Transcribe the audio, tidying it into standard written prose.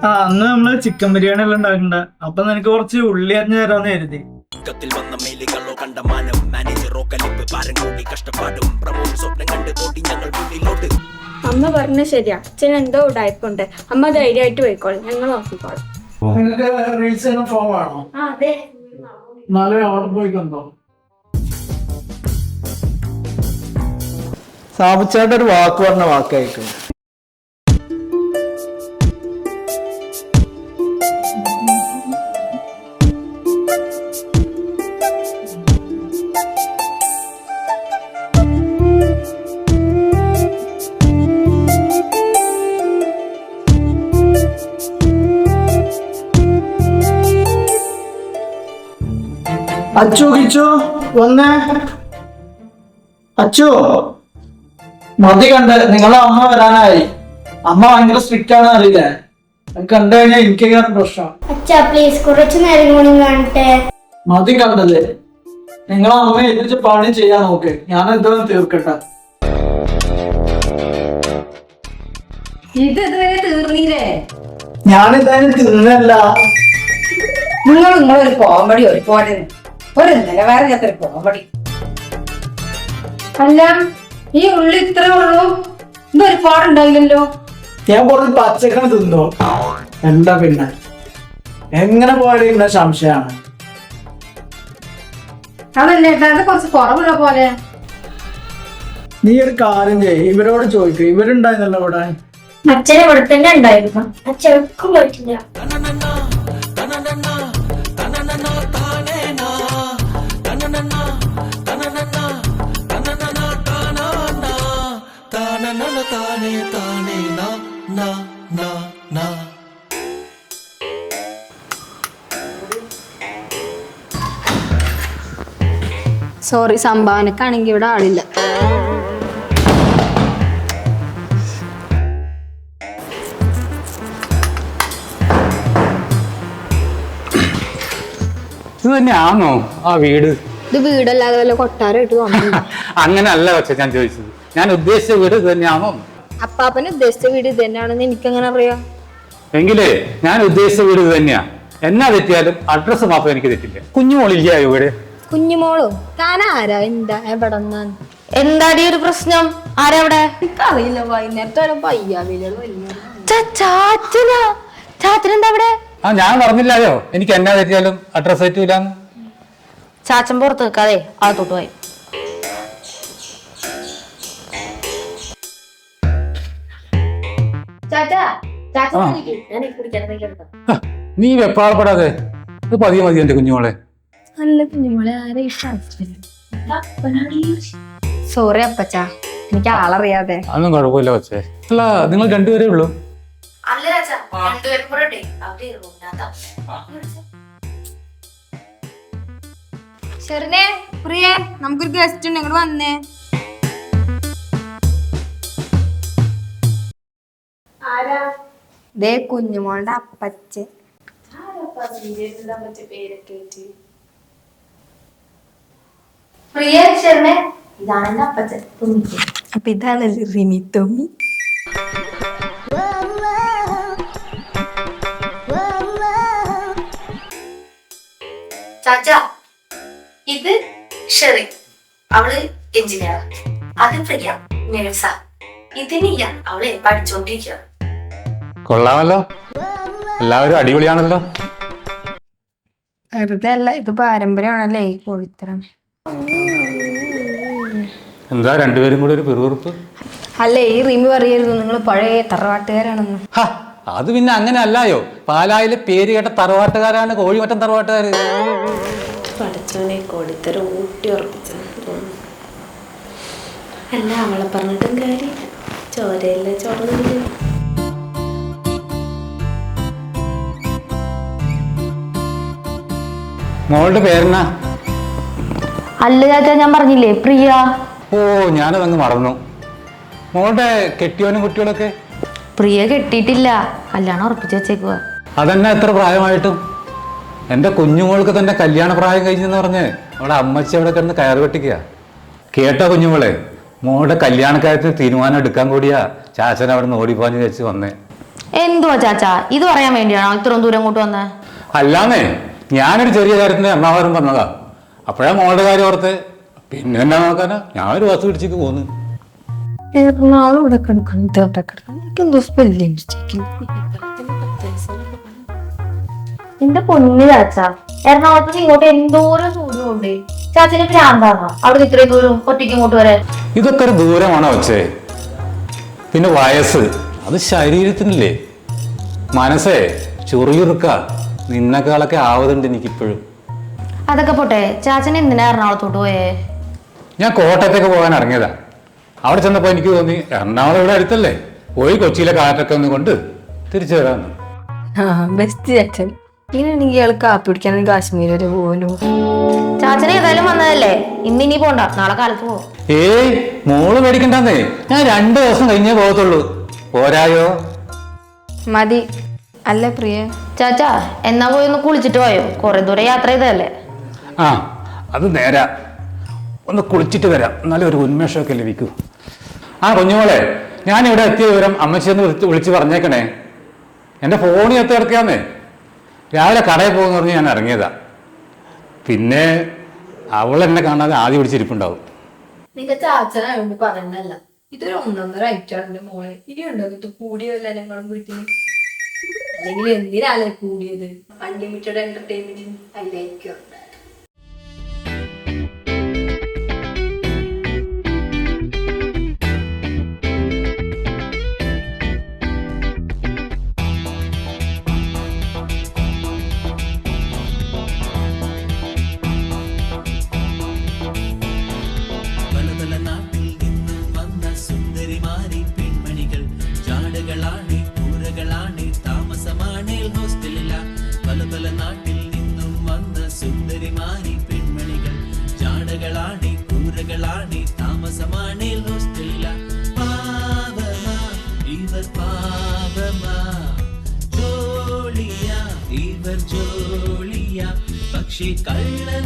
അന്ന് നമ്മള് ചിക്കൻ ബിരിയാണി എല്ലാം ഉണ്ടാക്കണ്ട. അപ്പൊ നിനക്ക് കുറച്ച് ഉള്ളി അരിഞ്ഞു തരാന്ന് കരുതി. അമ്മ പറഞ്ഞ ശരിയാ, അച്ഛൻ എന്തോ ഉടായ്പുണ്ട്. അമ്മ ധൈര്യമായിട്ട് പോയിക്കോളും, ഞങ്ങൾ നോക്കിക്കോളും. നിനക്ക് റീൽസ് ചെയ്യുന്ന ഫോം ആണോ? നാളെ അവിടെ പോയിക്കൊണ്ടോ? സാബുച്ചേട്ട ഒരു വാക്ക് പറഞ്ഞ വാക്കായിരിക്കും. അച്ചു കിച്ചു വന്നേ. അച്ചു മതി കണ്ട്. നിങ്ങളെ അമ്മ വരാനായി. അമ്മ ഭയങ്കര സ്ട്രിക്റ്റ് ആണ് അറിയില്ലേ? കണ്ടു കഴിഞ്ഞാൽ എനിക്കാണ് പ്രശ്നം. അച്ഛാ പ്ലീസ് കുറച്ചു നേരം കൂടി കാണട്ടെ. മതി കണ്ടത്. നിങ്ങളെ അമ്മ എത്തിച്ച് പണി ചെയ്യാൻ നോക്ക്. ഞാൻ എന്തായാലും തീർക്കട്ടെ. ഇതുവരെ തീർന്നില്ലേ? ഞാനിതായാലും തിന്നല്ല. നിങ്ങളൊരു കോമഡി ഒരുപോലെ ഒരു നിലവാരത്തൊരു കോമഡി. അല്ല, ഈ ഉള്ളി ഇത്രേ ഉള്ളൂ? ഇത് ഒരുപാടുണ്ടായില്ലല്ലോ. ഞാൻ കുറച്ച് പച്ചക്കറി തിന്നു. എന്താ പിന്നെ എങ്ങനെ പോയാലും ഇന്ന സംശയമാണ്. അതല്ലേ ഏട്ടാ, അത് കുറച്ച് കുറവുള്ള പോലെ. നീ ഒരു കാര്യം ചെയ്യ്, ഇവരോട് ചോദിക്കും. ഇവരുണ്ടായിരുന്നല്ലോ ഇവിടെ. അച്ഛനെ ഇവിടെ തന്നെ ഉണ്ടായിരുന്നു. അച്ഛൻ എവിടേക്കും പോയിട്ടില്ല. സോറി, സംഭാവനക്കാണെങ്കിൽ ഇവിടെ ആളില്ല. ഇത് തന്നെയാണോ ആ വീട്? ഇത് വീടല്ലാതെ വല്ല കൊട്ടാരമായിട്ട് തോന്നുന്നു. അങ്ങനെ അല്ല പക്ഷെ ഞാൻ ചോദിച്ചത്. ഞാൻ ഉദ്ദേശിച്ച വീട് ഇത് തന്നെയാണോ? അപ്പാപ്പന് ഉദ്ദേശിച്ച വീട് ഇത് തന്നെയാണെന്ന് എനിക്കെങ്ങനെ അറിയാം? എങ്കിലേ ഞാൻ ഉദ്ദേശിച്ച വീട് ഇത് തന്നെയാ. എന്നാ തെറ്റിയാലും അഡ്രസ് മാത്രം എനിക്ക് തെറ്റില്ല. കുഞ്ഞുമോളില്ല ഇവിടെ. കുഞ്ഞുമോളോ? താൻ ആരാ? എന്താ എവിടെ? എന്താടി ഒരു പ്രശ്നം? ആരവിടെ? എനിക്കറിയില്ല. വൈകുന്നേരത്തെ പയ്യാവില്ലോ. ചാച്ചനെന്താ അവിടെ? ആ ഞാൻ പറഞ്ഞില്ലായോ എനിക്ക് എന്നാ തെറ്റിയാലും അഡ്രസ് തെറ്റൂലെന്ന്. ചാച്ചൻ പുറത്ത് നിൽക്കാതെ അകത്തോട്ട് പോയി. നീ വെപ്പാളപ്പെടാതെ ഇത് പതിയെ മതി എന്റെ കുഞ്ഞുമോളെ. നല്ല കുഞ്ഞുമോളെ ആരെ സോറി അപ്പച്ച, എനിക്ക് ആളറിയാതെ. അതൊന്നും കുഴപ്പമില്ല പക്ഷേ. അല്ല നിങ്ങൾ രണ്ടുപേരേ ഉള്ളൂ? ശരണേ, പ്രിയേ, നമുക്കൊരു ഗസ്റ്റ് ഉണ്ട്, ഇങ്ങോട്ട് വന്നേ. ദേ കുഞ്ഞുമോളുടെ അപ്പച്ചൻ. പ്രിയ ശരണേ, ഇതാണ് എന്റെ അപ്പച്ചൻ. അപ്പൊ ഇതാണല്ലേ റിമി ടോമി. ചാച്ചാ, ഇത് ഷെറി, അവള് എഞ്ചിനീയർ. അത് പ്രിയ, നേഴ്സാ. ഇത് നീയ, അവളെ പഠിച്ചോണ്ടിരിക്കുക. കൊള്ളാമല്ലോ, എല്ലാവരും അടിപൊളിയാണല്ലോ. വെറുതെ അല്ല, ഇത് പാരമ്പര്യമാണല്ലേ ഈ കോഴിത്തരം. എന്താ രണ്ടുപേരും കൂടെ ഒരു പിറുപിറുപ്പ്? അല്ലേ, ഈ റിമി പറയരുത് നിങ്ങൾ പഴയ തറവാട്ടുകാരാണെന്ന്. അത് പിന്നെ അങ്ങനെ അല്ലായോ. പാലായിലെ പേര് കേട്ട തറവാട്ടുകാരാണ് കോഴിമറ്റം തറവാട്ടുകാര്. പഠിച്ചോനെ കോടിത്തരം ഊട്ടി ഉറപ്പിച്ച അല്ല, അവളെ പറഞ്ഞിട്ടും കാര്യം. ചോരയല്ലേ ചോർന്നില്ല. മോളുടെ പേരെന്നാ? അല്ല ചാച്ചാ, ഞാൻ പറഞ്ഞില്ലേ പ്രിയ. ഓ ഞാനതങ്ങ് മറന്നു. മോളുടെ കെട്ടിയോനും കുട്ടികളൊക്കെ? പ്രിയ കെട്ടിയിട്ടില്ല, കല്യാണം ഉറപ്പിച്ചു വെച്ചേക്കുക. അതെന്നാ എത്ര പ്രായമായിട്ടും? എൻ്റെ കുഞ്ഞുമോൾക്ക് തന്നെ കല്യാണ പ്രായം കഴിഞ്ഞെന്ന് പറഞ്ഞ് അവിടെ അമ്മച്ചി അവിടെ കിടന്ന് കയറ് വെട്ടിക്കുക. കേട്ടോ കുഞ്ഞുമോളെ, മോളുടെ കല്യാണക്കാര്യത്തിൽ തീരുമാനം എടുക്കാൻ കൂടിയാ ചാച്ചൻ അവിടെ നിന്ന് ഓടിപ്പാഞ്ഞ് വെച്ച് വന്നേ. എന്തുവാ ചാച്ചാ ഇത് പറയാൻ വേണ്ടിയാണോ ഇത്രയും ദൂരം അങ്ങോട്ട് വന്നേ? അല്ലാന്നേ, ഞാനൊരു ചെറിയ കാര്യത്തിന് എറണാകുളം വന്നതാ. അപ്പോഴാ മോളുടെ കാര്യം ഓർത്ത്. പിന്നെ എന്നാ നോക്കാനാ, ഞാനൊരു ബസ് പിടിച്ചേക്ക് പോന്ന്. എറണാകുളം ഇവിടെ കിടക്കണം, ഇത് അവിടെ കിടക്കണം. എനിക്കെന്തോ സ്പെല്ലിംഗ് മിസ്റ്റേക്ക്. എന്റെ പൊന്നു ചാച്ചാ, എറണാകുളത്ത് ഇങ്ങോട്ട് എന്തോരം ദൂരം ഉണ്ട്. ചാച്ചന് ഭ്രാന്താണോ അവിടെ ഇത്രയും ദൂരം ഒറ്റയ്ക്ക് ഇങ്ങോട്ട് വരാൻ? ഇതൊക്കെ ഒരു ദൂരമാണോ വെച്ചേ? പിന്നെ വയസ്സ് അത് ശരീരത്തിനില്ലേ, മനസ്സേ ചുറിയുറുക്ക നിന്നെക്കാളൊക്കെ ആവതുണ്ട് എനിക്കിപ്പോഴും. അതൊക്കെ പോട്ടെ, ചാച്ചൻ എന്തിനാ എറണാകുളത്തോട്ട് പോയേ? ഞാൻ കോട്ടയത്തേക്ക് പോകാൻ ഇറങ്ങിയതാ. അവിടെ ചെന്നപ്പോൾ എനിക്ക് തോന്നി എറണാകുളം ഇവിടെ അടുത്തല്ലേ, പോയി കൊച്ചിയിലെ കാറ്റൊക്കെ ഒന്ന് കൊണ്ട് തിരിച്ചു വരാമെന്ന്. ബെസ്റ്റ് ചാച്ചൻ. ഇങ്ങനെയാണെങ്കിൽ ഇയാൾ കാപ്പി പിടിക്കാൻ കാശ്മീർ വരെ പോകലോ. ചാച്ചന് ഏതായാലും വന്നതല്ലേ, ഇന്നിനി പോണ്ട, നാളെ കാലത്ത് പോകും. ഏയ് മോള് മേടിക്കണ്ടെന്നേ, ഞാൻ 2 ദിവസം കഴിഞ്ഞേ പോകത്തുള്ളൂ. പോരായോ? മതി അല്ലേ പ്രിയ? ചാച്ചാ എന്നാ പോയി ഒന്ന് കുളിച്ചിട്ട് പോയോ? കുറെ ദൂരം യാത്ര ചെയ്തതല്ലേ. ആ അത് നേരാ, ഒന്ന് കുളിച്ചിട്ട് വരാം, എന്നാലും ഒരു ഉന്മേഷമൊക്കെ ലഭിക്കൂ. ആ കുഞ്ഞുമോളെ, ഞാനിവിടെ എത്തിയ വിവരം അമ്മച്ചിയൊന്ന് വിളിച്ച് പറഞ്ഞേക്കണേ. എൻ്റെ ഫോണിൽ എത്തിടക്കാന്നേ, രാവിലെ കടയിൽ പോകുമെന്ന് പറഞ്ഞ് ഞാൻ ഇറങ്ങിയതാ. പിന്നെ അവൾ എന്നെ കാണാതെ ആദ്യം പിടിച്ചിരിപ്പുണ്ടാവും. നിന്റെ ചാച്ചനായോണ്ട് പറയണല്ല, ഇതൊരു 1.5 ഐറ്റാണ് മോളെ. ഇനിയുണ്ടോ ഇത് കൂടിയതല്ല ഞങ്ങളും വീട്ടിൽ? അല്ലെങ്കിൽ എന്തിനാലേ കൂടിയത്? അൺലിമിറ്റഡ് എന്റർടൈൻമെന്റ് അതിലായിരിക്കും. പക്ഷി കള്ളൻ